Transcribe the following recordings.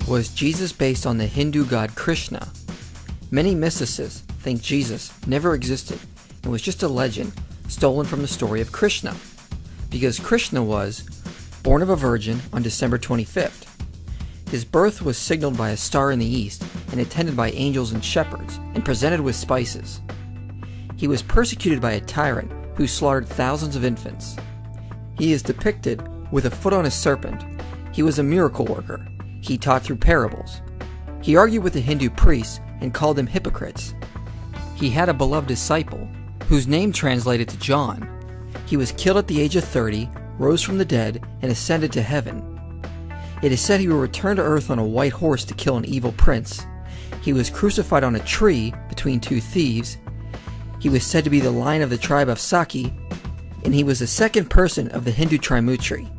Was Jesus based on the Hindu god Krishna? Many mysticists think Jesus never existed and was just a legend stolen from the story of Krishna, because Krishna was born of a virgin on December 25th. His birth was signaled by a star in the east and attended by angels and shepherds and presented with spices. He was persecuted by a tyrant who slaughtered thousands of infants. He is depicted with a foot on a serpent. He was a miracle worker. He taught through parables. He argued with the Hindu priests and called them hypocrites. He had a beloved disciple, whose name translated to John. He was killed at the age of 30, rose from the dead, and ascended to heaven. It is said he will return to earth on a white horse to kill an evil prince. He was crucified on a tree between two thieves. He was said to be the lion of the tribe of Saki, and he was the second person of the Hindu Trimurti.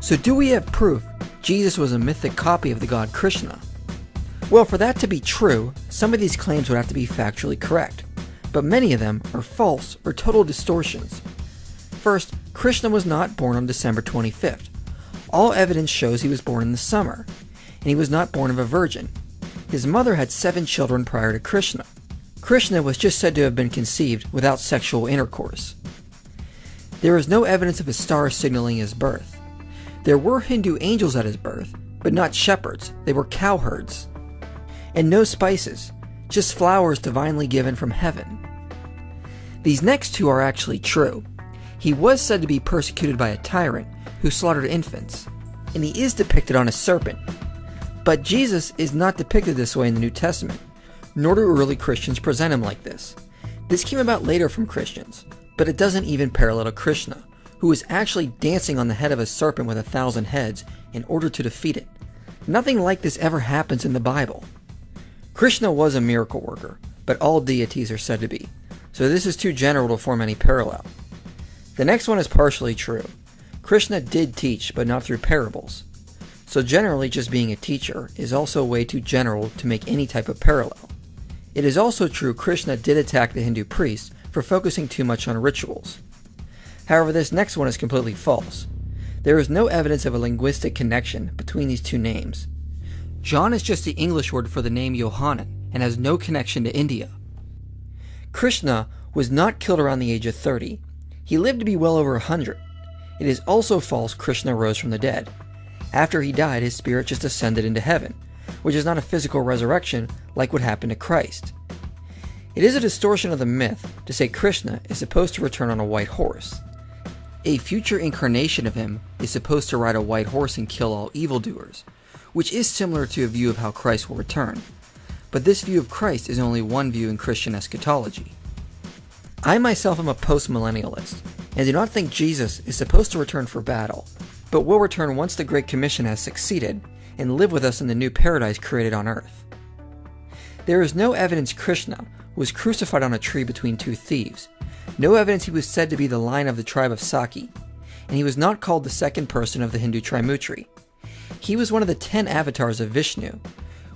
So do we have proof Jesus was a mythic copy of the god Krishna? Well, for that to be true, some of these claims would have to be factually correct, but many of them are false or total distortions. First, Krishna was not born on December 25th. All evidence shows he was born in the summer, and he was not born of a virgin. His mother had 7 children prior to Krishna. Krishna was just said to have been conceived without sexual intercourse. There is no evidence of a star signaling his birth. There were Hindu angels at his birth, but not shepherds. They were cowherds. And no spices, just flowers divinely given from heaven. These next two are actually true. He was said to be persecuted by a tyrant who slaughtered infants, and he is depicted on a serpent. But Jesus is not depicted this way in the New Testament, nor do early Christians present him like this. This came about later from Christians, but it doesn't even parallel to Krishna, who was actually dancing on the head of a serpent with 1,000 heads in order to defeat it. Nothing like this ever happens in the Bible. Krishna was a miracle worker, but all deities are said to be, so this is too general to form any parallel. The next one is partially true. Krishna did teach, but not through parables. So generally just being a teacher is also way too general to make any type of parallel. It is also true Krishna did attack the Hindu priests for focusing too much on rituals. However, this next one is completely false. There is no evidence of a linguistic connection between these two names. John is just the English word for the name Yohanan and has no connection to India. Krishna was not killed around the age of 30. He lived to be well over 100. It is also false Krishna rose from the dead. After he died, his spirit just ascended into heaven, which is not a physical resurrection like what happened to Christ. It is a distortion of the myth to say Krishna is supposed to return on a white horse. A future incarnation of him is supposed to ride a white horse and kill all evildoers, which is similar to a view of how Christ will return. But this view of Christ is only one view in Christian eschatology. I myself am a post-millennialist, and do not think Jesus is supposed to return for battle, but will return once the Great Commission has succeeded, and live with us in the new paradise created on earth. There is no evidence Krishna was crucified on a tree between two thieves, no evidence he was said to be the lion of the tribe of Saki, and he was not called the second person of the Hindu Trimurti. He was one of the 10 avatars of Vishnu,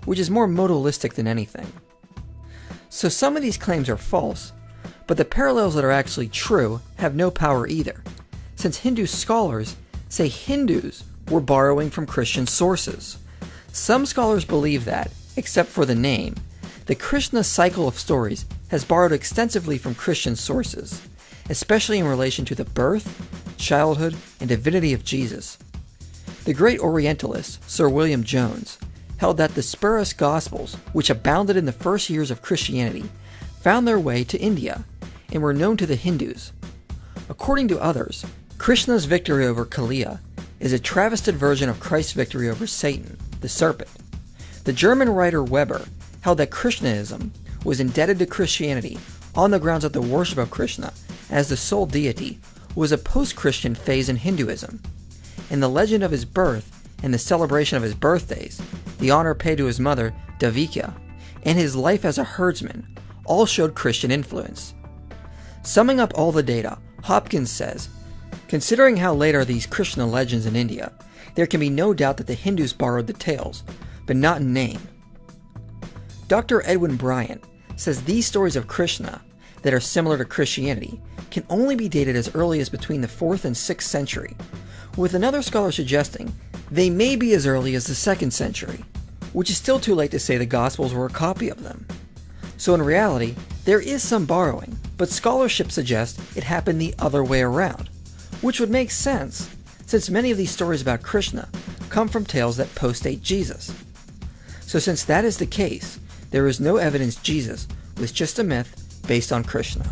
which is more modalistic than anything. So some of these claims are false, but the parallels that are actually true have no power either, since Hindu scholars say Hindus were borrowing from Christian sources. Some scholars believe that, except for the name, the Krishna cycle of stories has borrowed extensively from Christian sources, especially in relation to the birth, childhood, and divinity of Jesus. The great Orientalist, Sir William Jones, held that the spurious Gospels, which abounded in the first years of Christianity, found their way to India, and were known to the Hindus. According to others, Krishna's victory over Kaliya is a travested version of Christ's victory over Satan, the serpent. The German writer Weber held that Krishnaism was indebted to Christianity on the grounds that the worship of Krishna as the sole deity was a post-Christian phase in Hinduism, and the legend of his birth and the celebration of his birthdays, the honor paid to his mother, Devika, and his life as a herdsman all showed Christian influence. Summing up all the data, Hopkins says, considering how late are these Krishna legends in India, there can be no doubt that the Hindus borrowed the tales, but not in name. Dr. Edwin Bryant says these stories of Krishna that are similar to Christianity can only be dated as early as between the 4th and 6th century, with another scholar suggesting They may be as early as the 2nd century, which is still too late to say the Gospels were a copy of them. So in reality, there is some borrowing, but scholarship suggests it happened the other way around, which would make sense, since many of these stories about Krishna come from tales that postdate Jesus. So since that is the case, there is no evidence Jesus was just a myth based on Krishna.